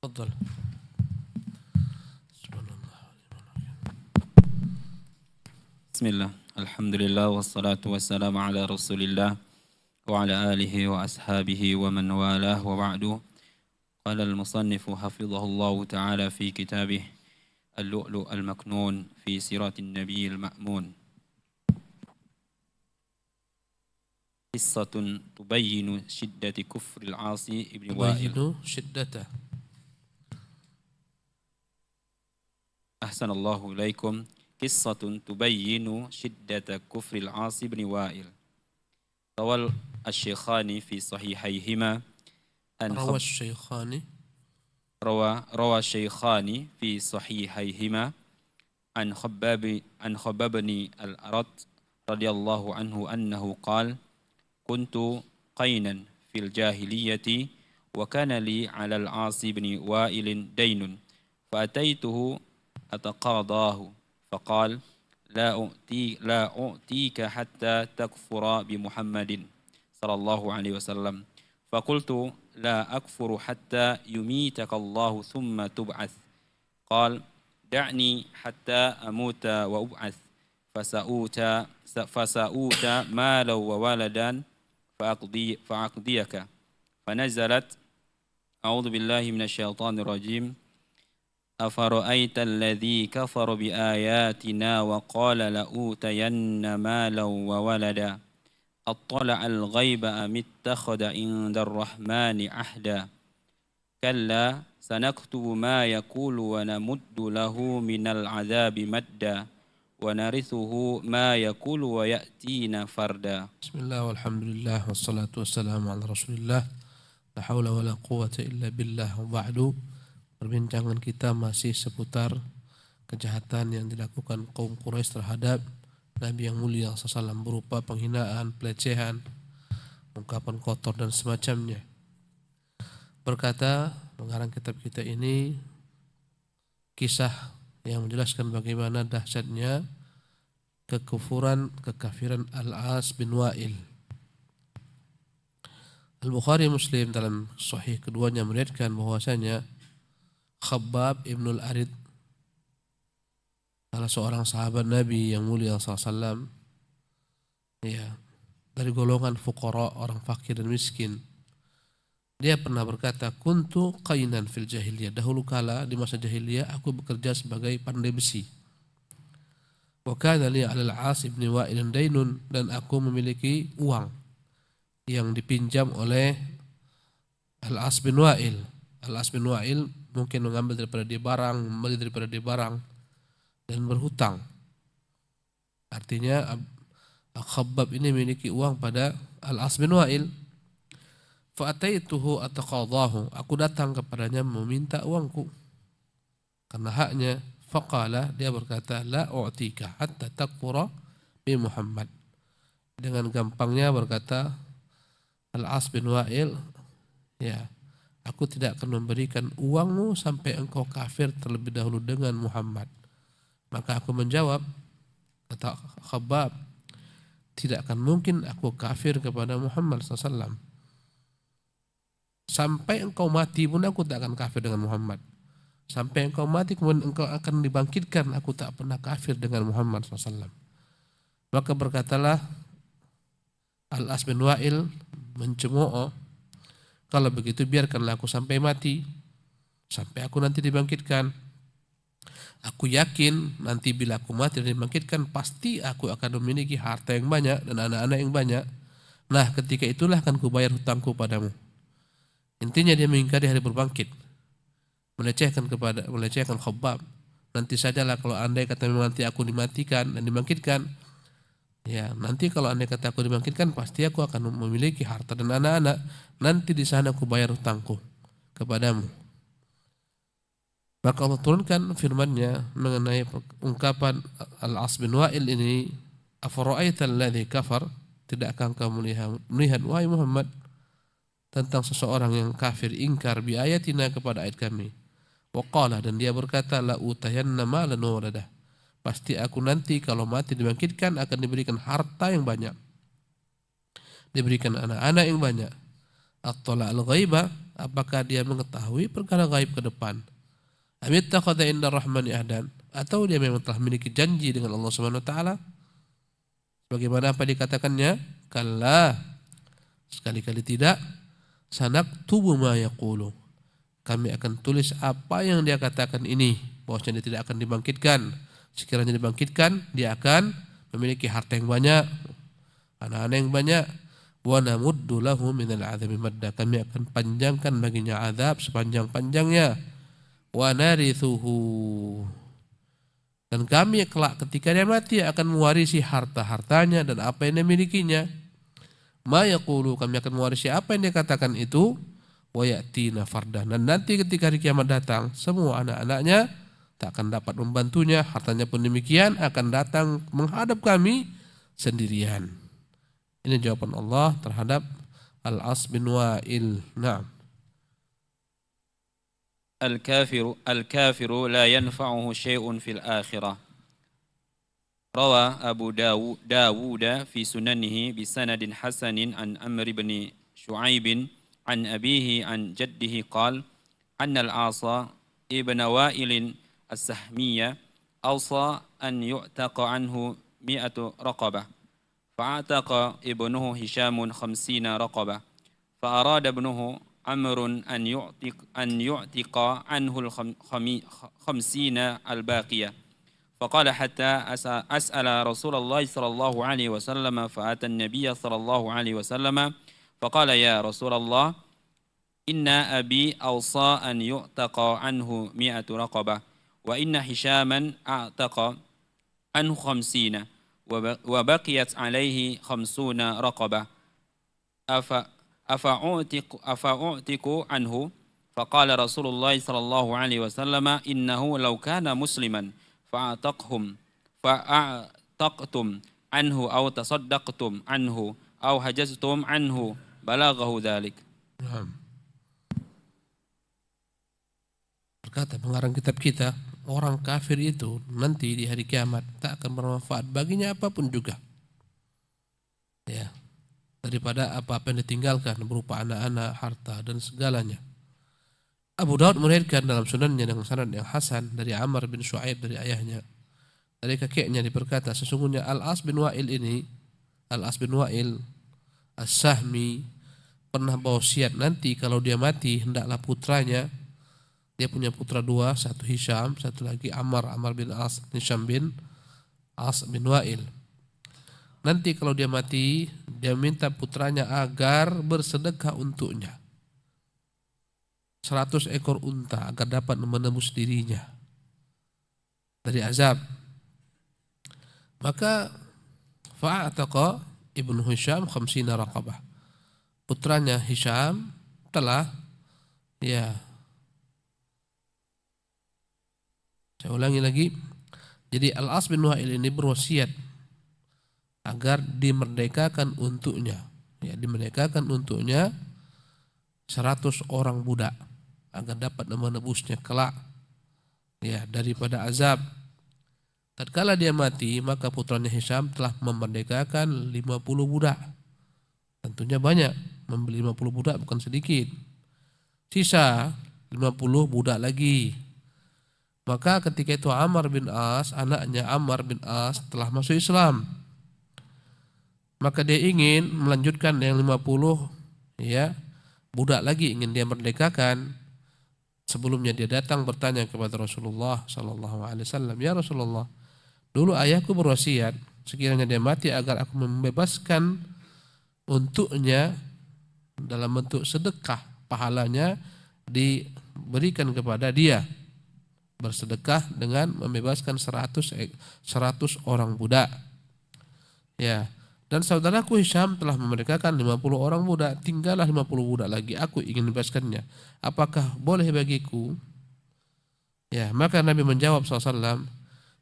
تفضل. Bismillah, alhamdulillah, wassalatu wassalamu ala rasulillah wa ala alihi wa ashabihi wa man walah wa ba'du. Qala al-musannifu hafidhahullahu ta'ala fi kitabih al-lu'lu' al-maknun fi siratin nabiy al-ma'mun. Qissatun tubayyinu shiddati kufri al-'asi ibn Wa'il. تبين شدته. Ahsanallahu ilaikum. Qissatun tubayyinu shiddata kufri al-'asi ibn Wa'il. Rawal asy-Shaykhani fi sahihayhima روى الشيخان روى الشيخان في صحيحيهما عن خباب بن الأرط رضي الله عنه أنه قال: كنت قينا في الجاهلية وكان لي على العاص بن وائل دين فأتيته أتقاضاه فقال: لا أعطيك حتى تكفر بمحمد صلى الله عليه وسلم. فقلت: لا أكفر حتى يميتك الله ثم تبعث. قال: دعني حتى أموت وأبعث فسأوت مالا وولدا فأقضيك. فنزلت: أعوذ بالله من الشيطان الرجيم. أفرأيت الذي كفر بآياتنا وقال لأوتين مالا وولدا أطلع الغيب أم اتخذ عند الرحمن عهدا كلا سنكتب ما يقول ونمد له من العذاب مدا ونرثه ما يقول ويأتينا فردا. بسم الله والحمد لله والصلاة والسلام على رسول الله. La haula wala quwwata illa billah. Wa ba'du. Perbincangan kita masih seputar kejahatan yang dilakukan kaum Quraisy terhadap Nabi yang mulia SAW berupa penghinaan, pelecehan, ungkapan kotor dan semacamnya. Berkata pengarang kitab kita ini kisah yang menjelaskan bagaimana dahsyatnya kekafiran Al-As bin Wa'il. Al-Bukhari Muslim dalam sahih keduanya meriwayatkan bahwasanya Khabbab ibn al-Arid, salah seorang sahabat Nabi yang mulia SAW, ya, dari golongan fuqara, orang fakir dan miskin. Dia pernah berkata, kuntu qainan fil jahiliyah. Dahulu kala di masa jahiliyah aku bekerja sebagai pandai besi. Wa kana li 'ala al-'As ibn Wa'il dainun, dan aku memiliki uang yang dipinjam oleh Al-As bin Wa'il. Al-As bin Wa'il mungkin mengambil daripada dia barang, membeli daripada dia barang, dan berhutang. Artinya Khabbab ini memiliki uang pada Al-As bin Wa'il. Fa'ataituhu ataqadahu, aku datang kepadanya meminta uangku karena haknya. Faqala, dia berkata, la u'tika hatta takfura bi Muhammad. Dengan gampangnya berkata Al-As bin Wa'il, ya, aku tidak akan memberikan uangmu sampai engkau kafir terlebih dahulu dengan Muhammad. Maka aku menjawab, kata Khabbab, tidak akan mungkin aku kafir kepada Muhammad SAW. Sampai engkau mati pun aku tak akan kafir dengan Muhammad. Sampai engkau mati kemudian engkau akan dibangkitkan, aku tak pernah kafir dengan Muhammad SAW. Maka berkatalah Al-As bin Wa'il mencemooh, kalau begitu biarkanlah aku sampai mati, sampai aku nanti dibangkitkan. Aku yakin nanti bila aku mati dan dibangkitkan, pasti aku akan memiliki harta yang banyak dan anak-anak yang banyak. Nah, ketika itulah akan kubayar hutangku padamu. Intinya dia mengingkari hari berbangkit, melecehkan Khabbab. Nanti sajalah kalau andai kata memang nanti aku dimatikan dan dibangkitkan, ya, nanti kalau andai kata aku dibangkitkan, pasti aku akan memiliki harta dan anak-anak. Nanti di sana aku bayar hutangku kepadamu. Maka Allah turunkan firman-Nya mengenai ungkapan Al-As bin Wa'il ini, afara'aita alladzi kafar, tidakkah engkau melihat wahai Muhammad tentang seseorang yang kafir, ingkar bi ayatina, kepada ayat kami. Wa qala, dan dia berkata, la utayanna malan wa waladah, pasti aku nanti kalau mati dibangkitkan akan diberikan harta yang banyak, diberikan anak-anak yang banyak. At-tala al-ghaiba, apakah dia mengetahui perkara gaib ke depan? Amit takhadha inda rahmani ahdan, atau dia memang telah memiliki janji dengan Allah Subhanahu wa taala? Bagaimana apa dikatakannya? Kalla, sekali-kali tidak. Sanaktubu ma yaqulu, kami akan tulis apa yang dia katakan ini, bahwasanya dia tidak akan dibangkitkan. Sekiranya dibangkitkan, dia akan memiliki harta yang banyak, anak-anak yang banyak. Wa namuddu lahu minal adzabi madda, kami akan panjangkan baginya azab sepanjang-panjangnya. Wa narithuhu, dan kami kelak ketika dia mati akan mewarisi harta-hartanya dan apa yang dia milikinya. Ma yaqulu, kami akan mewarisi apa yang dia katakan itu. Wa ya'tina fardan, dan nanti ketika hari kiamat datang, semua anak-anaknya tak akan dapat membantunya, hartanya pun demikian akan datang menghadap kami sendirian. Ini jawaban Allah terhadap Al-As bin Wa'il. Naam. الكافر لا ينفعه شيء في الآخرة. روى أبو داود في سننه بسند حسن عن عمرو بن شعيب عن أبيه عن جده قال أن العاص ابن وائل السهمية أوصى أن يعتق عنه 100 رقبة، فاعتق ابنه هشام 50 رقبة، فأراد ابنه عمرو أن يعتق عنه 50 الباقية، فقال حتى أسأل رسول الله صلى الله عليه وسلم، فأتى النبي صلى الله عليه وسلم فقال يا رسول الله إن أبي أوصى أن يعتق عنه 100 رقبة، وإن هشاما أعتق عنه 50 وبقيت عليه 50 رقبة، أفأعتق عنه؟ فقال رسول الله صلى الله عليه وسلم إنه لو كان مسلما فأعتقتم عنه أو تصدقتم عنه أو حجزتم عنه بلغه ذلك. Berkata pengarang kitab kita, orang kafir itu nanti di hari kiamat tak akan bermanfaat baginya apapun juga, ya, daripada apa-apa yang ditinggalkan berupa anak-anak, harta dan segalanya. Abu Daud meriwayatkan dalam sunannya dengan sanad yang hasan dari Amr bin Shu'aib dari ayahnya, dari kakeknya, berkata sesungguhnya Al-As bin Wa'il ini, Al-As bin Wa'il As-Sahmi, pernah berwasiat nanti kalau dia mati hendaklah putranya, dia punya putra dua, satu Hisham, satu lagi Amr bin As, Hisham bin As bin Wa'il. Nanti kalau dia mati, dia minta putranya agar bersedekah untuknya 100 ekor unta agar dapat menebus dirinya dari azab. Maka fa'ataqa ibnu Hisham 50 raqabah. Putranya Hisham telah, saya ulangi lagi. Jadi Al-As bin Wa'il ini berwasiat agar dimerdekakan untuknya, dimerdekakan untuknya 100 orang budak agar dapat menebusnya kelak, daripada azab. Tatkala dia mati, maka putranya Hisham telah memerdekakan 50 budak. Tentunya banyak, membeli 50 budak bukan sedikit. Sisa 50 budak lagi. Maka ketika itu Amr bin As, anaknya Amr bin As telah masuk Islam. Maka dia ingin melanjutkan yang 50 budak lagi, ingin dia merdekakan. Sebelumnya dia datang bertanya kepada Rasulullah sallallahu alaihi wasallam, "Ya Rasulullah, dulu ayahku berwasiat sekiranya dia mati agar aku membebaskan untuknya dalam bentuk sedekah, pahalanya diberikan kepada dia. Bersedekah dengan membebaskan 100 orang budak. Dan saudaraku Hisham telah memerdekakan 50 orang budak, tinggallah 50 budak lagi, aku ingin membebaskannya. Apakah boleh bagiku?" Maka Nabi menjawab SAW,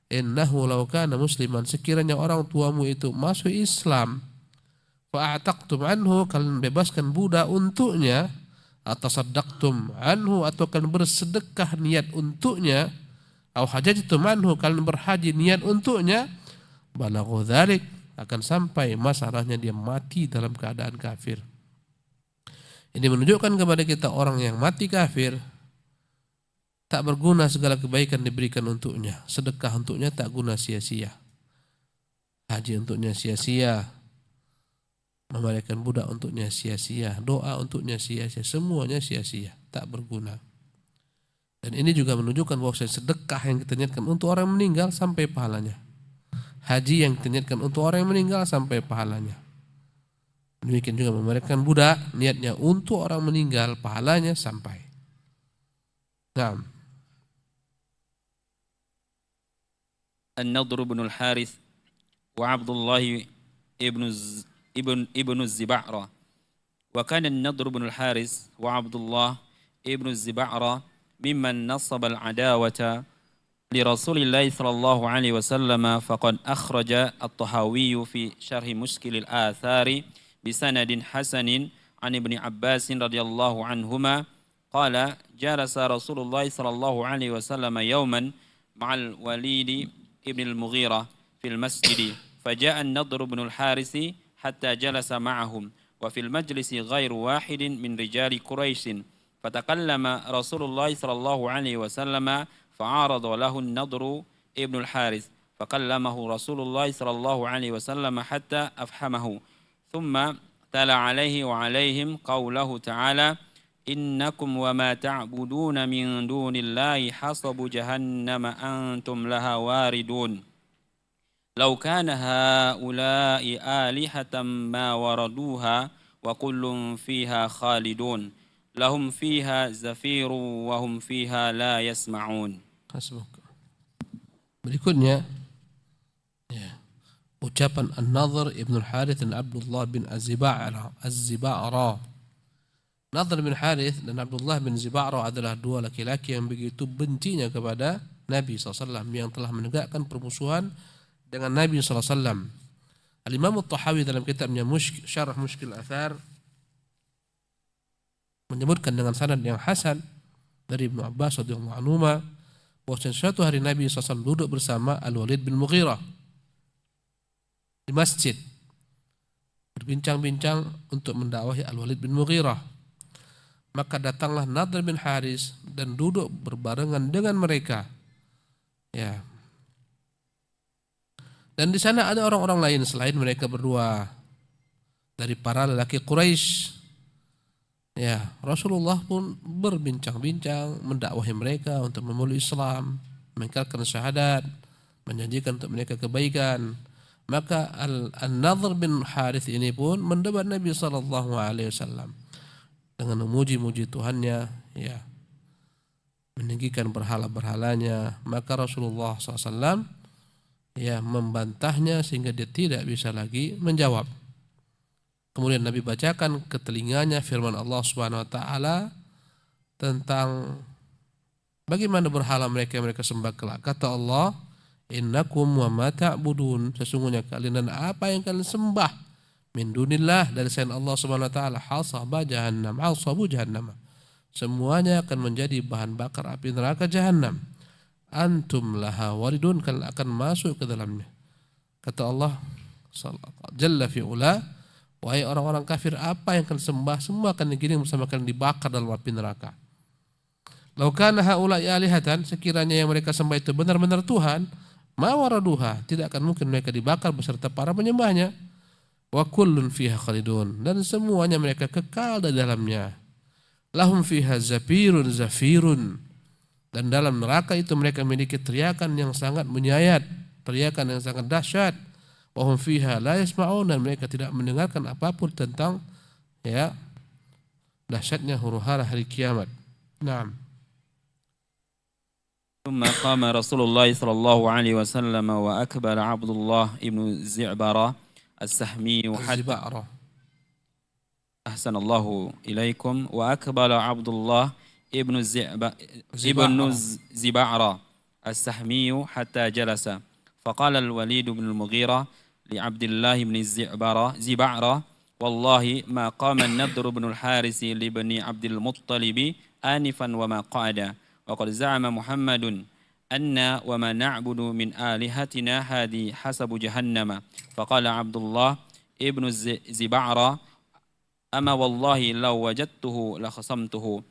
"Innahu law kana musliman, sekiranya orang tuamu itu masuk Islam, fa'ataqtum anhu, kalian bebaskan budak untuknya, atasaddaqtum anhu, atau kalian bersedekah niat untuknya, au hajajtum anhu, kalian berhaji niat untuknya, balaghu dzalik, akan sampai masalahnya dia mati dalam keadaan kafir." Ini menunjukkan kepada kita orang yang mati kafir tak berguna segala kebaikan diberikan untuknya. Sedekah untuknya tak guna sia-sia. Haji untuknya sia-sia. Memarikan budak untuknya sia-sia. Doa untuknya sia-sia. Semuanya sia-sia. Tak berguna. Dan ini juga menunjukkan bahwa sedekah yang kita niatkan untuk orang yang meninggal sampai pahalanya. Haji yang kita niatkan untuk orang yang meninggal sampai pahalanya. Demikian juga memarikan budak, niatnya untuk orang meninggal, pahalanya sampai. Nah. An-Nadhr bin al-Harith wa Abdullah ibn Ziba'ra. Wa kana An-Nadhr bin al-Harith wa Abdullah ibn Ziba'ra mimman nasaba al-adawata لرسول الله صلى الله عليه وسلم فقد أخرج الطحاوي في شرح مشكل الآثار بسند حسن عن ابن عباس رضي الله عنهما قال جلس رسول الله صلى الله عليه وسلم يوما مع الوليد ابن المغيرة في المسجد فجاء النضر بن الحارث حتى جلس معهم وفي المجلس غير واحد من رجال قريش فتكلم رسول الله صلى الله عليه وسلم فعارض له النضر ابن الحارث فكلمه رسول الله صلى الله عليه وسلم حتى أفهمه ثم تلا عليه وعليهم قوله تعالى إنكم وما تعبدون من دون الله حصب جهنم أنتم لها واردون لو كان هؤلاء آلهة ما وردوها وكل فيها خالدون لهم فيها زفير وهم فيها لا يسمعون. Berikutnya ya, ucapan An-Nadhr ibn al-Harith dan Abdullah bin Az-Ziba'ra. Nadhr bin Harith dan Abdullah bin Ziba'ra adalah dua laki-laki yang begitu bencinya kepada Nabi SAW, yang telah menegakkan permusuhan dengan Nabi SAW. Al-Imam At-Tahawi dalam kitabnya Syarah Mushkil Athar menyebutkan dengan sanad yang hasan dari Ibnu Abbas radhiyallahu anhu bahwa suatu hari Nabi SAW duduk bersama Al-Walid bin Mughirah di masjid berbincang-bincang untuk mendakwahi Al-Walid bin Mughirah. Maka datanglah Nadhr bin Haris dan duduk berbarengan dengan mereka. Ya. Dan di sana ada orang-orang lain selain mereka berdua dari para lelaki Quraisy. Ya, Rasulullah pun berbincang-bincang mendakwahi mereka untuk memeluk Islam, mengingkarkan syahadat, menjanjikan untuk mereka kebaikan. Maka An-Nadhr bin Harith ini pun mendebat Nabi SAW dengan memuji-muji Tuhannya, ya, meninggikan berhala-berhalanya. Maka Rasulullah SAW ya membantahnya sehingga dia tidak bisa lagi menjawab. Kemudian Nabi bacakan ke telinganya firman Allah Subhanahu wa taala tentang bagaimana berhala mereka yang mereka sembah kelak. Kata Allah, "Innakum wa ma ta'budun", sesungguhnya kalian dan apa yang kalian sembah min dunillah dari selain Allah Subhanahu wa taala, hasabu jahannam. Semuanya akan menjadi bahan bakar api neraka jahanam. Antum laha waridun, kalian akan masuk ke dalamnya. Kata Allah Jalla fi'ula, wahai orang-orang kafir, apa yang kalian sembah semua akan digiring bersama kalian dibakar dalam api neraka. Lau kana haula'i alihatan, sekiranya yang mereka sembah itu benar-benar Tuhan, ma waraduha, tidak akan mungkin mereka dibakar beserta para penyembahnya. Wa kullun fiha khalidun, dan semuanya mereka kekal di dalamnya. Lahum fiha zafirun, dan dalam neraka itu mereka memiliki teriakan yang sangat menyayat, teriakan yang sangat dahsyat. Wahum fiha la yasma'un, dan mereka tidak mendengarkan apapun tentang ya dahsyatnya huru-hara hari kiamat. Naam. ثم قام رسول الله صلى الله عليه وسلم وأكبر عبد الله ابن زعبرة السهمي أحسن الله إليكم وأكبر عبد الله ابن زبعرة السهمي حتى جلس فقال الوليد بن المغيرة لعبد الله بن زبعرة والله ما قام النضر بن الحارث لبن عبد المطلب آنفا وما قعد وقد زعم محمد أن وما نعبد من آلهتنا هذه حسب جهنم فقال عبد الله ابن زبعرة أما والله لو وجدته لخصمته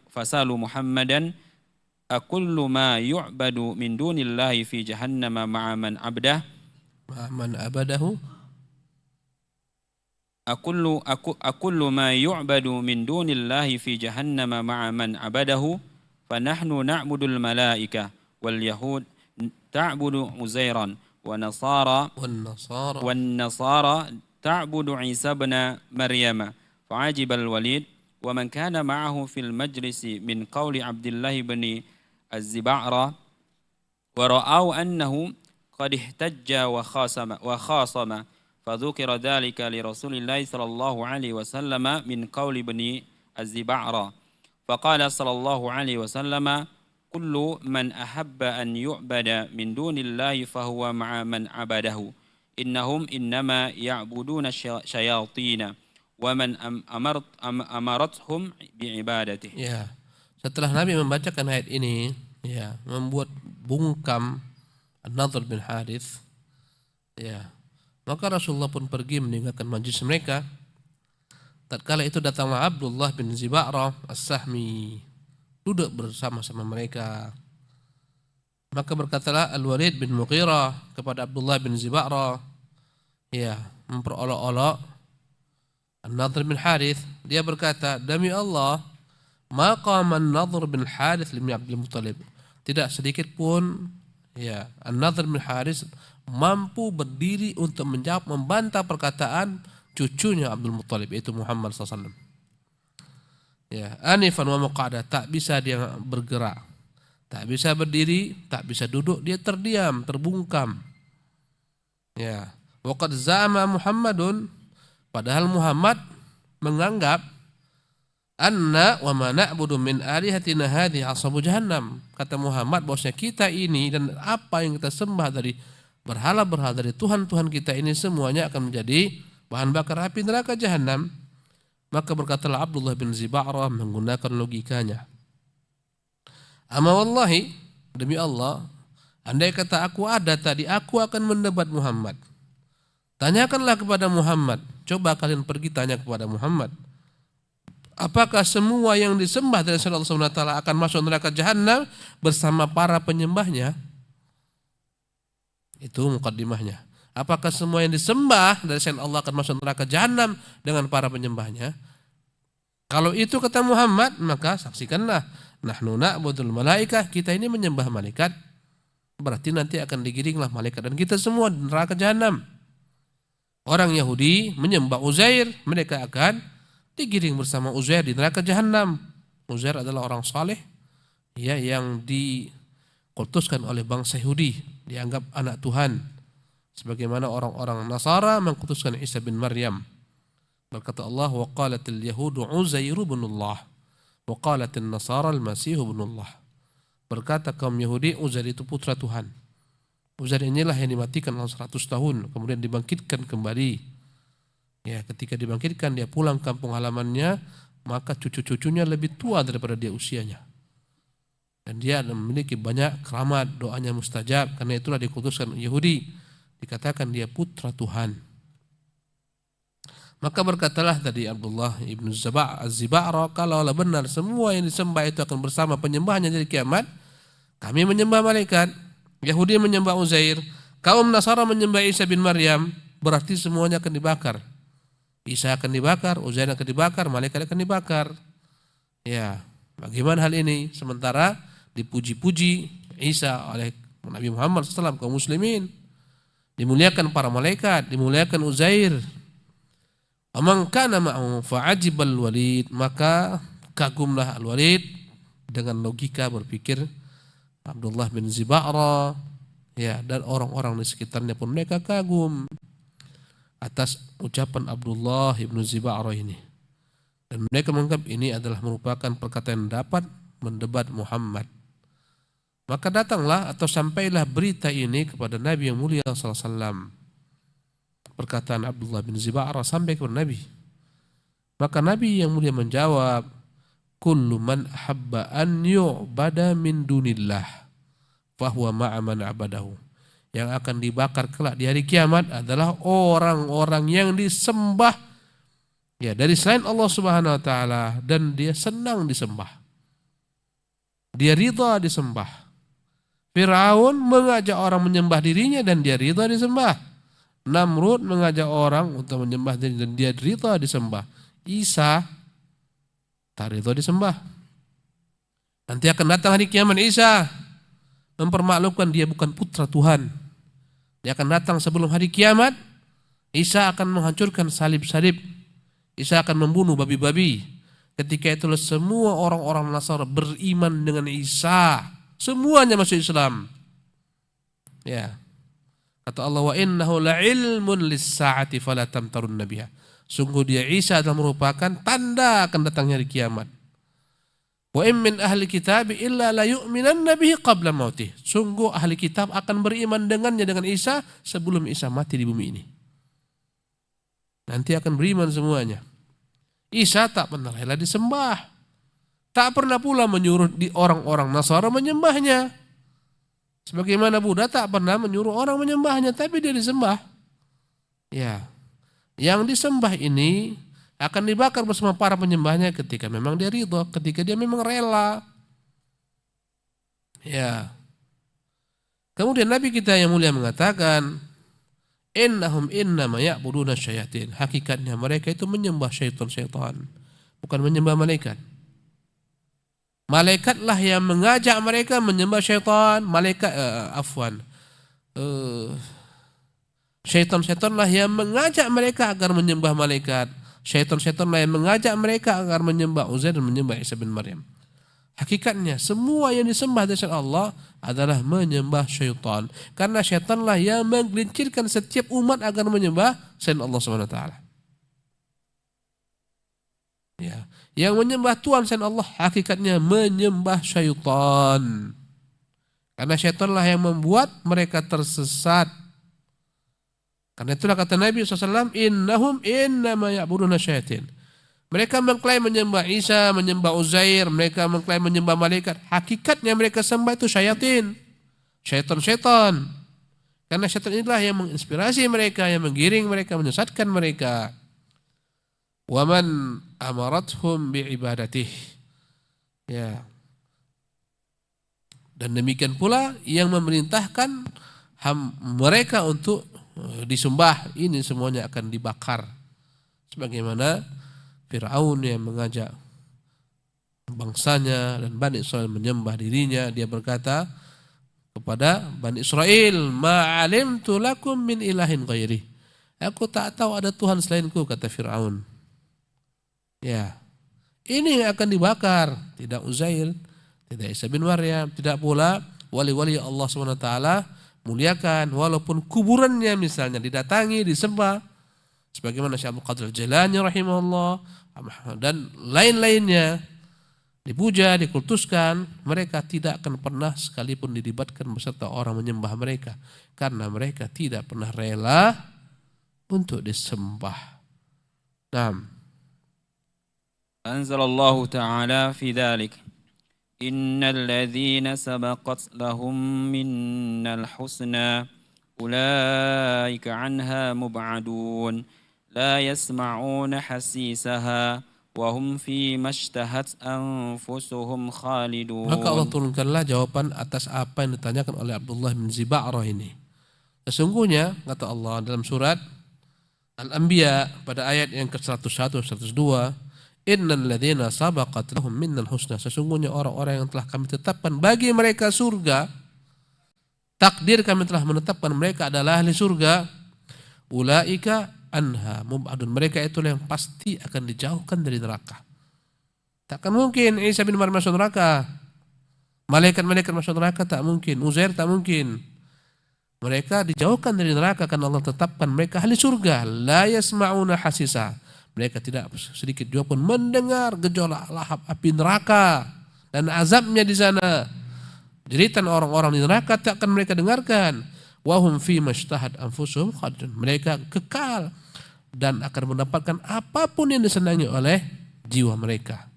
فسالوا محمدا أكل ما يعبد من دون الله في جهنم مع من عبده أكل ما يعبد من دون الله في جهنم مع من عبده فنحن نعبد الملائكة واليهود تعبد عزيرا والنصارى تعبد عيسى بن مريم فعجب الوليد ومن كان معه في المجلس من قول عبد الله بن الزبعرة ورأوا أنه قد احتج وخاصم فذكر ذلك لرسول الله صلى الله عليه وسلم من قول بن الزبعرة فقال صلى الله عليه وسلم كل من أحب أن يعبد من دون الله فهو مع من عبده إنهم إنما يعبدون الشياطين ومن أمرتهم بعبادته. Ya, setelah Nabi membacakan ayat ini, ya, membuat bungkam An-Nadhr bin Harith, ya, maka Rasulullah pun pergi meninggalkan majlis mereka. Tatkala itu datanglah Abdullah bin Ziba'rah As-Sahmi, duduk bersama-sama mereka. Maka berkatalah Al-Walid bin Mughirah kepada Abdullah bin Ziba'rah, ya, memperolok-olok An-Nadhr bin Harith. Dia berkata, demi Allah, maqam An-Nadhr bin Harith li Abdul Muttalib. Tidak sedikit pun, ya, An-Nadhr bin Harith mampu berdiri untuk menjawab, membantah perkataan cucunya Abdul Muttalib, yaitu Muhammad SAW. Ya, anifan wa muqa'ada, tak bisa dia bergerak, tak bisa berdiri, tak bisa duduk, dia terdiam, terbungkam. Ya, waqad za'ama Muhammadun, padahal Muhammad menganggap anna wa ma na'budu min alihatina hadhihi ashabu jahannam. Kata Muhammad bahwasanya kita ini dan apa yang kita sembah dari berhala-berhala dari Tuhan-Tuhan kita ini semuanya akan menjadi bahan bakar api neraka jahanam. Maka berkatalah Abdullah bin Ziba'rah menggunakan logikanya, ama wallahi, demi Allah, andai kata aku ada tadi, aku akan mendebat Muhammad. Tanyakanlah kepada Muhammad, coba kalian pergi tanya kepada Muhammad, apakah semua yang disembah dari selain Allah SWT akan masuk neraka jahanam bersama para penyembahnya? Itu mukaddimahnya. Apakah semua yang disembah dari selain Allah akan masuk neraka jahanam dengan para penyembahnya? Kalau itu kata Muhammad, maka saksikanlah, nahnu na'budul malaikah, kita ini menyembah malaikat. Berarti nanti akan digiringlah malaikat dan kita semua di neraka jahanam. Orang Yahudi menyembah Uzair, mereka akan digiring bersama Uzair di neraka jahanam. Uzair adalah orang saleh, ya, yang dikutuskan oleh bangsa Yahudi, dianggap anak Tuhan, sebagaimana orang-orang Nasara mengkutuskan Isa bin Maryam. Berkata Allah, wa qalatil yahudu Uzairu ibnullah wa qalatil nasara al-masihu ibnullah. Berkata kaum Yahudi, Uzair itu putra Tuhan. Uzair inilah yang dimatikan dalam 100 tahun, kemudian dibangkitkan kembali. Ya, ketika dibangkitkan dia pulang kampung halamannya, maka cucu-cucunya lebih tua daripada dia usianya. Dan dia memiliki banyak keramat, doanya mustajab. Karena itulah dikutuskan Yahudi, dikatakan dia putra Tuhan. Maka berkatalah tadi Abdullah ibn Az-Ziba'rah, kalaulah benar semua yang disembah itu akan bersama penyembahnya dari kiamat, kami menyembah malaikat, Yahudi menyembah Uzair, kaum Nasara menyembah Isa bin Maryam, berarti semuanya akan dibakar. Isa akan dibakar, Uzair akan dibakar, malaikat akan dibakar. Ya, bagaimana hal ini? Sementara dipuji-puji Isa oleh Nabi Muhammad SAW, kaum muslimin, dimuliakan para malaikat, dimuliakan Uzair. Amman kana ma'u fa'ajibal Walid, maka kagumlah Al-Walid dengan logika berpikir Abdullah bin Ziba'rah, ya, dan orang-orang di sekitarnya pun mereka kagum atas ucapan Abdullah bin Ziba'rah ini. Dan mereka menganggap ini adalah merupakan perkataan yang dapat mendebat Muhammad. Maka datanglah atau sampailah berita ini kepada Nabi yang mulia sallallahu alaihi wasallam. Perkataan Abdullah bin Ziba'rah sampai kepada Nabi. Maka Nabi yang mulia menjawab, kullu man ahabba an yu'bada min dunillah fahuwa ma'a man abadahu. Yang akan dibakar kelak di hari kiamat adalah orang-orang yang disembah Ya, dari selain Allah Subhanahu wa taala, dan dia senang disembah. Dia ridha disembah. Firaun mengajak orang menyembah dirinya dan dia ridha disembah. Namrud mengajak orang untuk menyembah dirinya dan dia ridha disembah. Isa tak ridha disembah. Nanti akan datang hari kiamat Isa mempermaklumkan dia bukan putra Tuhan. Dia akan datang sebelum hari kiamat. Isa akan menghancurkan salib-salib. Isa akan membunuh babi-babi. Ketika itulah semua orang-orang Nasara beriman dengan Isa. Semuanya masuk Islam. Ya. Kata Allah, wa innahu la'ilmun lis-sa'ati fala tamtarun biha. Sungguh dia Isa adalah merupakan tanda akan datangnya hari kiamat. Wa in min ahli kitab illa la yu'minanna bihi qabla mautih. Sungguh ahli kitab akan beriman dengannya, dengan Isa, sebelum Isa mati di bumi ini. Nanti akan beriman semuanya. Isa tak pernah rela disembah. Tak pernah pula menyuruh di orang-orang Nasara menyembahnya. Sebagaimana Buddha tak pernah menyuruh orang menyembahnya, tapi dia disembah. Ya. Yang disembah ini akan dibakar bersama para penyembahnya ketika memang dia ridho, ketika dia memang rela. Ya. Kemudian Nabi kita yang mulia mengatakan, innahum innama ya'buduna syayatin. Hakikatnya mereka itu menyembah syaitan-syaitan, bukan menyembah malaikat. Malaikatlah yang mengajak mereka menyembah syaitan. Syaitan-syaitanlah yang mengajak mereka agar menyembah malaikat. Syaitan-syaitanlah yang mengajak mereka agar menyembah Uzair dan menyembah Isa bin Maryam. Hakikatnya semua yang disembah dari Allah adalah menyembah syaitan. Karena syaitanlah yang menggelincirkan setiap umat agar menyembah selain Allah SWT. Ya. Yang menyembah Tuhan selain Allah hakikatnya menyembah syaitan. Karena syaitanlah yang membuat mereka tersesat. Karena itulah kata Nabi SAW, innahum innama ya'buduna syayatin. Mereka mengklaim menyembah Isa, menyembah Uzair, mereka mengklaim menyembah malaikat. Hakikatnya mereka sembah itu syayatin, syaitan-syaitan. Karena syaitan inilah yang menginspirasi mereka, yang menggiring mereka, menyesatkan mereka. Waman amarathum bi'ibadatih. Ya. Dan demikian pula yang memerintahkan mereka untuk disembah, ini semuanya akan dibakar. Sebagaimana Fir'aun yang mengajak bangsanya dan Bani Israel menyembah dirinya, dia berkata kepada Bani Israel, ma'alimtu lakum min ilahin ghairi. Aku tak tahu ada Tuhan selainku, kata Fir'aun. Ya, ini yang akan dibakar, tidak Uzair, tidak Isa bin Maryam, tidak pula wali-wali Allah SWT muliakan, walaupun kuburannya misalnya didatangi, disembah. Sebagaimana Syekh Abdul Qadir Jailani rahimahullah dan lain-lainnya dipuja, dikultuskan, mereka tidak akan pernah sekalipun dilibatkan beserta orang menyembah mereka, karena mereka tidak pernah rela untuk disembah. Naam. Anzalallahu ta'ala fi dzalik. Innal ladzina sabaqat lahum minnal husna ulaika 'anha mub'adun. لا يسمعون حسيسها وهم فيما اشتهت أنفسهم خالدون. Maka Allah turunkanlah jawaban atas apa yang ditanyakan oleh Abdullah bin Ziba'rah ini. Sesungguhnya kata Allah dalam surat Al-Anbiya pada ayat yang ke-101 102, innal ladzina sabaqat lahum minnal husna. Sesungguhnya orang-orang yang telah kami tetapkan bagi mereka surga, takdir kami telah menetapkan mereka adalah ahli surga. Ulaika anha mub'adun. Mereka itulah yang pasti akan dijauhkan dari neraka. Takkan mungkin Isa bin Maryam masuk neraka. Malaikat-malaikat masuk neraka tak mungkin. Uzair tak mungkin. Mereka dijauhkan dari neraka karena Allah tetapkan mereka ahli surga. La yasma'una hasisa. Mereka tidak sedikit juga pun mendengar gejolak lahap api neraka dan azabnya di sana. Jeritan orang-orang di neraka tak akan mereka dengarkan. Wahum fi mashtahat anfusuhum khalidun. Mereka kekal dan akan mendapatkan apapun yang disenangi oleh jiwa mereka.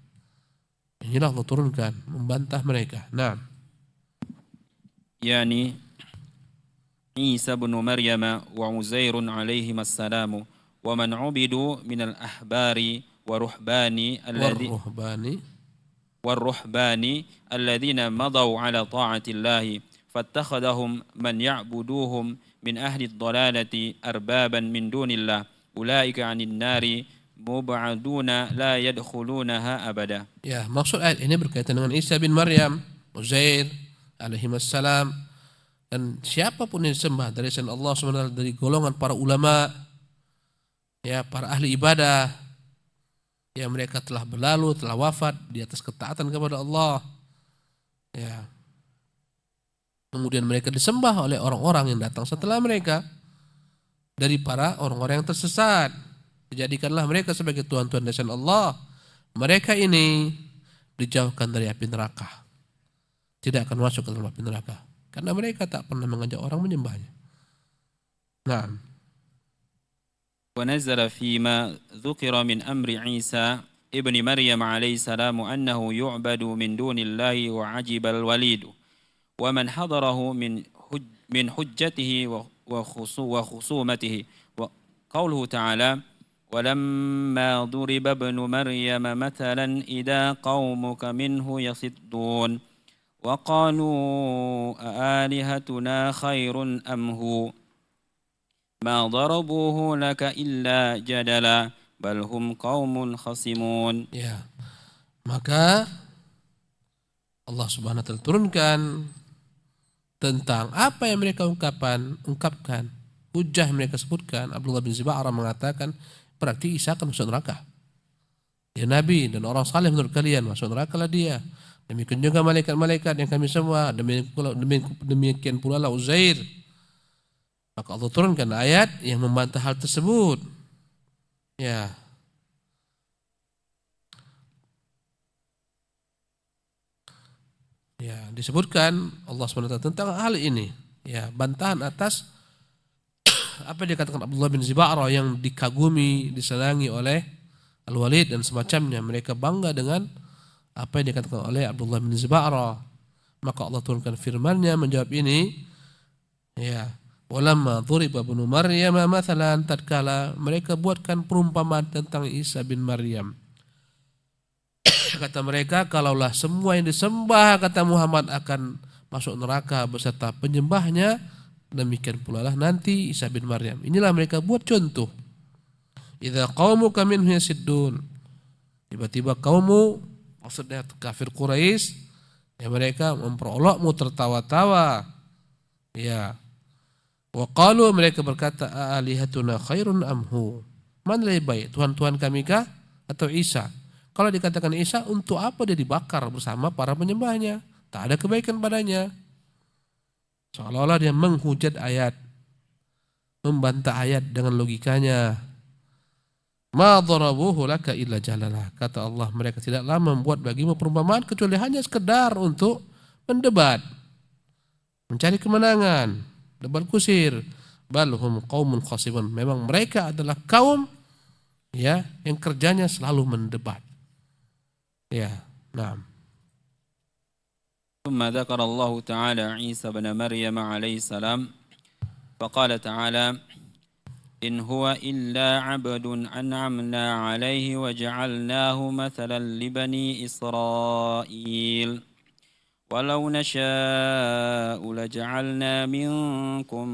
Inilah Allah turunkan membantah mereka. Nah, yani Isa bin Maryam wa Uzair alaihi assalamu ومن عبدوا من الأحبار والرهبان الذين مضوا على طاعة الله فاتخذهم من يعبدوهم من أهل الضلالة أربابا من دون الله أولئك عن النار مبعدون لا يدخلونها أبدا. Ya, maksud ayat ini berkaitan dengan Isa bin Maryam, Uzair alaihissalam, dan siapapun yang disembah dari selain Allah SWT dari golongan para ulama, ya, para ahli ibadah, ya, mereka telah berlalu, telah wafat di atas ketaatan kepada Allah, ya. Kemudian mereka disembah oleh orang-orang yang datang setelah mereka dari para orang-orang yang tersesat. Dijadikanlah mereka sebagai tuhan-tuhan dari selain Allah. Mereka ini dijauhkan dari api neraka, tidak akan masuk ke dalam api neraka, karena mereka tak pernah mengajak orang menyembahnya. Nah. ونزل فيما ذكر من أمر عيسى ابن مريم عليه السلام أنه يعبد من دون الله وعجب الوليد ومن حضره من حجته وخصومته وقوله تعالى ولما ضرب ابن مريم مثلا إذا قومك منه يصدون وقالوا أآلهتنا خير أم هو ما ضربوه لك إلا جدلا بل هم قوم خصمون. Ya, maka Allah Subhanahu wa taala turunkan tentang apa yang mereka ungkapkan, hujah yang mereka sebutkan. Abdullah bin Ziba'ra mengatakan berarti Isa akan masuk neraka. Ya Nabi dan orang saleh menurut kalian, masuk neraka lah dia. Demikian juga malaikat-malaikat yang kami semua, demikian pula lah Uzair. Maka Allah turunkan ayat yang membantah hal tersebut. Ya. Ya, disebutkan Allah SWT tentang hal ini. Ya, bantahan atas apa yang dikatakan Abdullah bin Ziba'ra yang dikagumi, disenangi oleh Al-Walid dan semacamnya. Mereka bangga dengan apa yang dikatakan oleh Abdullah bin Ziba'ra. Maka Allah turunkan firman-Nya menjawab ini. Ya. Walamma dhuriba ibnu Maryam mathalan, tatkala mereka buatkan perumpamaan tentang Isa bin Maryam. Kata mereka, kalaulah semua yang disembah kata Muhammad akan masuk neraka beserta penyembahnya, demikian pula lah nanti Isa bin Maryam. Inilah mereka buat contoh. Idza qaumuka minhu yasiddun. Tiba-tiba kaummu, maksudnya kafir Quraisy, ya mereka memperolokmu tertawa-tawa. Ya. Wa qalu, mereka berkata alihatuna khairun amhu. Mana lebih baik, Tuhan-Tuhan kami kah atau Isa? Kalau dikatakan Isa, untuk apa dia dibakar bersama para penyembahnya? Tak ada kebaikan padanya. Seolah-olah dia menghujat ayat, membantah ayat dengan logikanya. Ma dharabuhu laka illa jalalah. Kata Allah, mereka tidaklah membuat bagimu perumpamaan kecuali hanya sekedar untuk mendebat, mencari kemenangan, debat kusir. Balhum qaumun khasibun. Memang mereka adalah kaum, ya, yang kerjanya selalu mendebat. Ya, nah. ثم ذكر الله تعالى عيسى بن مريم عليه السلام فقال تعالى إن هو إلا عبد أنعمنا عليه وجعلناه مثلا لبني إسرائيل ولو نشاء لجعلنا منكم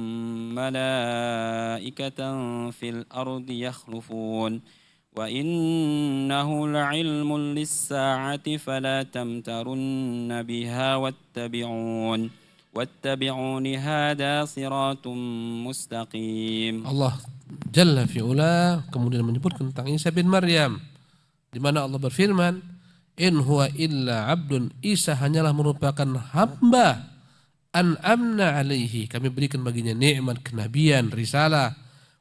ملائكة في الأرض يخلفون وإنه لعلم للساعة فلا تمترن بها واتبعون هذا صراط مستقيم. Allah Jalla fi'ula kemudian menyebutkan tentang Isa bin Maryam, di mana Allah berfirman, in huwa illa abdun, Isa hanyalah merupakan hamba, an'amna alaihi, kami berikan baginya nikmat kenabian, risalah,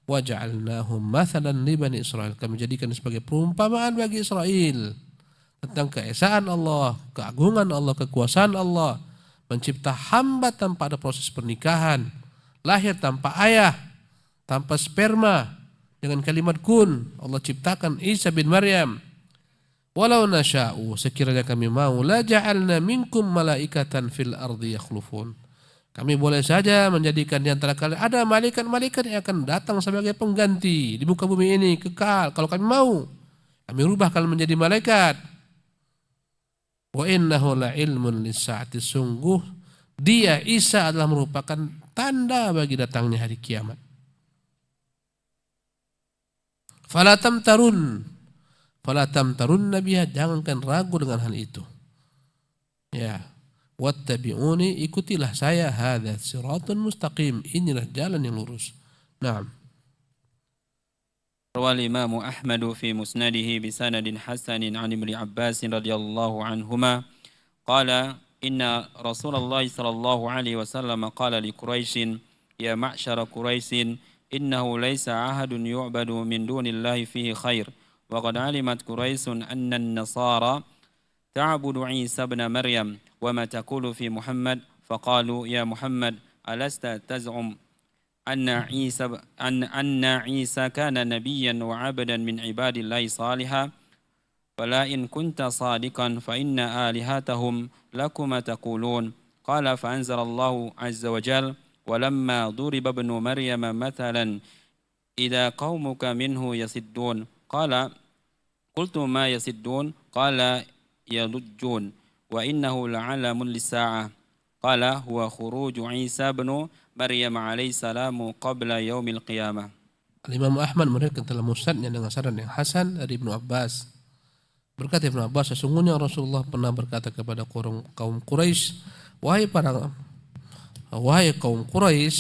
wa ja'alnahum mathalan li bani Israil, kami jadikan sebagai perumpamaan bagi Israel tentang keesaan Allah, keagungan Allah, kekuasaan Allah, mencipta hamba tanpa ada proses pernikahan, lahir tanpa ayah, tanpa sperma, dengan kalimat kun. Allah ciptakan Isa bin Maryam. Walau nasya'u, sekiranya kami mau, la ja'alna minkum malaikatan fil ardi yakhlufun, Kami boleh saja menjadikan di antara kalian ada malaikat-malaikat yang akan datang sebagai pengganti di muka bumi ini kekal. Kalau kami mau, kami rubah kalian menjadi malaikat. Wa innahu la ilmun lis-saati, sungguh dia Isa adalah merupakan tanda bagi datangnya hari kiamat. Fala tamtarun nabiha, jangankan ragu dengan hal itu. Ya. Wattabi'uni, ikutilah saya, hadza siratun mustaqim, inilah jalan yang lurus. Naam. روى الإمام أحمد في مسنده بسند حسن عن ابن عباس رضي الله عنهما قال إن رسول الله صلى الله عليه وسلم قال لقريش يا معشر قريش إنه ليس عهد يعبد من دون الله فيه خير وقد علمت قريش أن النصارى تعبد عيسى بن مريم وما تقول في محمد فقالوا يا محمد ألست تزعم أن عيسى كان نبيا وعبدا من عباد الله صالحا فلا إن كنت صادقا فإن آلهتهم لكما تقولون قال فأنزل الله عز وجل ولما ضرب ابن مريم مثلا إذا قومك منه يصدون قال قلت ما يصدون قال يلجون وإنه لعلم للساعة قال هو خروج عيسى بن مريم عليه السلام قبل يوم القيامة. Imam Ahmad meriwayatkan dalam musnadnya dengan sanad yang hasan dari Ibnu Abbas. Berkata Ibnu Abbas, sesungguhnya Rasulullah pernah berkata kepada kaum Quraisy, wahai kaum Quraisy,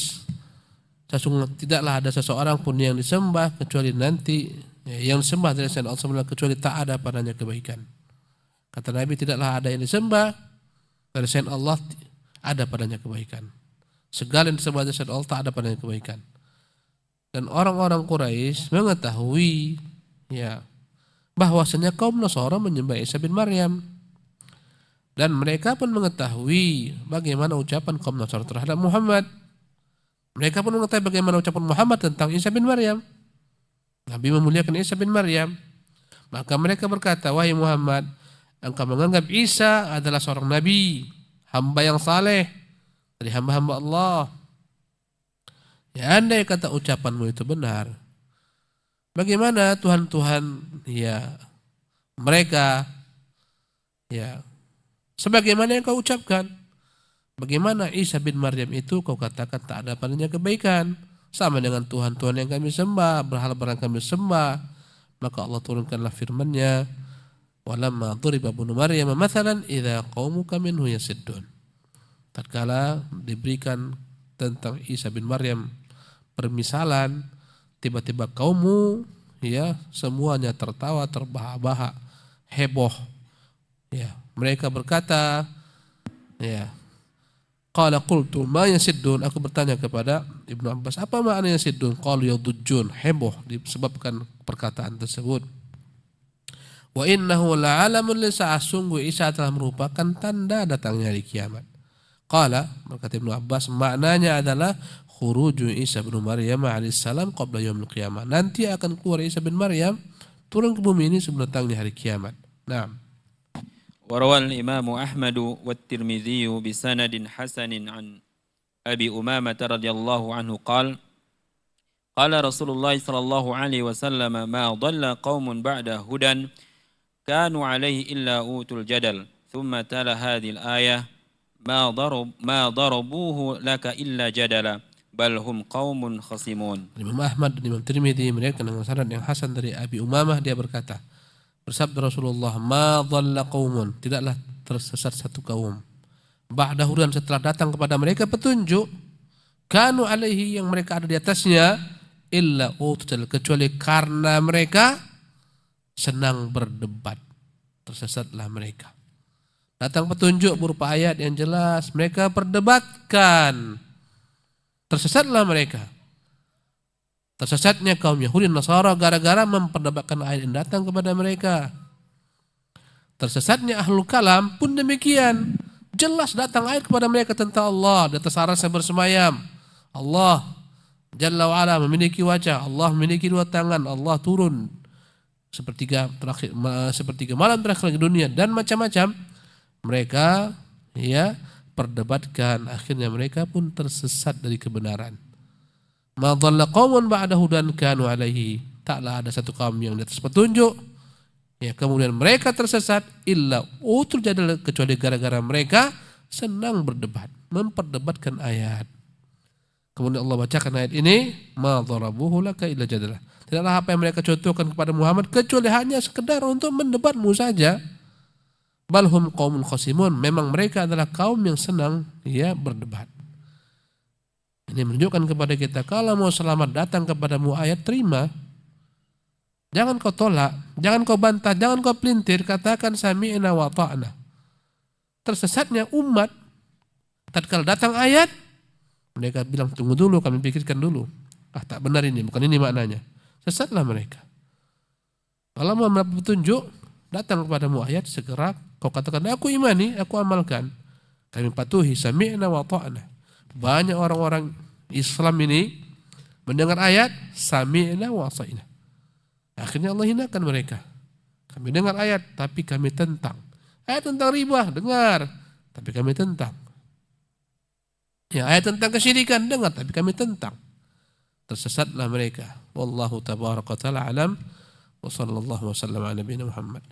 sesungguhnya tidaklah ada seseorang pun yang disembah kecuali nanti yang disembah dari selain Allah kecuali tak ada padanya kebaikan. Kata Nabi, tidaklah ada yang disembah dari selain Allah ada padanya kebaikan. Segala yang disembah dari selain Allah tak ada padanya kebaikan. Dan orang-orang Quraisy mengetahui bahwasanya kaum Nasara menyembah Isa bin Maryam. Dan mereka pun mengetahui bagaimana ucapan kaum Nasara terhadap Muhammad. Mereka pun mengetahui bagaimana ucapan Muhammad tentang Isa bin Maryam. Nabi memuliakan Isa bin Maryam. Maka mereka berkata, wahai Muhammad, engkau menganggap Isa adalah seorang nabi, hamba yang saleh dari hamba-hamba Allah. Ya, andai kata ucapanmu itu benar, bagaimana Tuhan-Tuhan mereka sebagaimana yang kau ucapkan? Bagaimana Isa bin Maryam itu kau katakan tak ada padanya kebaikan, sama dengan Tuhan-Tuhan yang kami sembah, berhala-berhala yang kami sembah. Maka Allah turunkanlah firman-Nya, walamma dhuriba ibnu Maryam mathalan idza qaumuka minhu yasiddun. Tatkala diberikan tentang Isa bin Maryam permisalan, tiba-tiba kaummu semuanya tertawa, terbahak-bahak, heboh. Mereka berkata, qala qultu ma yasiddun, aku bertanya kepada Ibnu Abbas, apa makna yasiddun? Qalu yadujjun, heboh disebabkan perkataan tersebut. Wa innahu la'alamun lisa'ah, sungguh Isa telah merupakan tanda datangnya hari kiamat. Qala, berkata Ibnu Abbas, maknanya adalah khuruju Isa bin Maryam alaihissalam qabla yaumil qiyamah. Nanti akan keluar Isa bin Maryam turun ke bumi ini sebelum datangnya hari kiamat. Naam. وروى الإمام أحمد والترمذي بسند حسن عن أبي أمامة رضي الله عنه قال قال رسول الله صلى الله عليه وسلم ما ضل قوم بعد هدى كانوا عليه إلا أوتوا الجدل ثم تلا هذه الآية ما ضربوه لك إلا جدلا بل هم قوم خصمون. Imam Ahmad dan Imam Tirmidzi meriwayatkan dengan sanad yang hasan dari Abi Umamah, dia berkata, bersabda Rasulullah, ma dhalla qaumun, tidaklah tersesat satu kaum, ba'da hudan, setelah datang kepada mereka petunjuk, kanu alaihi, yang mereka ada di atasnya, illa utul, kecuali karena mereka senang berdebat, tersesatlah mereka. Datang petunjuk berupa ayat yang jelas, mereka perdebatkan, tersesatlah mereka. Tersesatnya kaum Yahudi dan Nasara gara-gara memperdebatkan ayat yang datang kepada mereka. Tersesatnya ahlul kalam pun demikian. Jelas datang ayat kepada mereka tentang Allah, di atas arasnya bersemayam. Allah Jalla wa'ala memiliki wajah, Allah memiliki dua tangan, Allah turun sepertiga malam terakhir di dunia, dan macam-macam. Mereka perdebatkan, akhirnya mereka pun tersesat dari kebenaran. Ma dhalla qaumun ba'da hudan kanu alaihi, taklah ada satu kaum yang di atas petunjuk, ya kemudian mereka tersesat, illa utul jadal, kecuali gara-gara mereka senang berdebat, memperdebatkan ayat. Kemudian Allah bacakan ayat ini, ma dharabuhu laka illa jadalah. Tidaklah apa yang mereka contohkan kepada Muhammad kecuali hanya sekedar untuk mendebatmu saja. Balhum qaumun khasimun, memang mereka adalah kaum yang senang ya berdebat. Ini menunjukkan kepada kita, kalau mau selamat datang kepadamu ayat, terima. Jangan kau tolak, jangan kau bantah, jangan kau pelintir, katakan sami'na wa ta'na. Tersesatnya umat, tatkala datang ayat, mereka bilang tunggu dulu, kami pikirkan dulu. Tak benar ini, bukan ini maknanya. Sesatlah mereka. Kalau mau mendapat petunjuk, datang kepadamu ayat, segera kau katakan, aku imani, aku amalkan. Kami patuhi, sami'na wa ta'na. Banyak orang-orang Islam ini mendengar ayat, sami'na wa ta'na. Akhirnya Allah hinakan mereka. Kami dengar ayat, tapi kami tentang. Ayat tentang riba, dengar, tapi kami tentang. Ya, ayat tentang kesyirikan, dengar, tapi kami tentang. Tersesatlah mereka. Wallahu tabaraka ta'ala alam. Wa sallallahu wa sallam ala nabiyina Muhammad.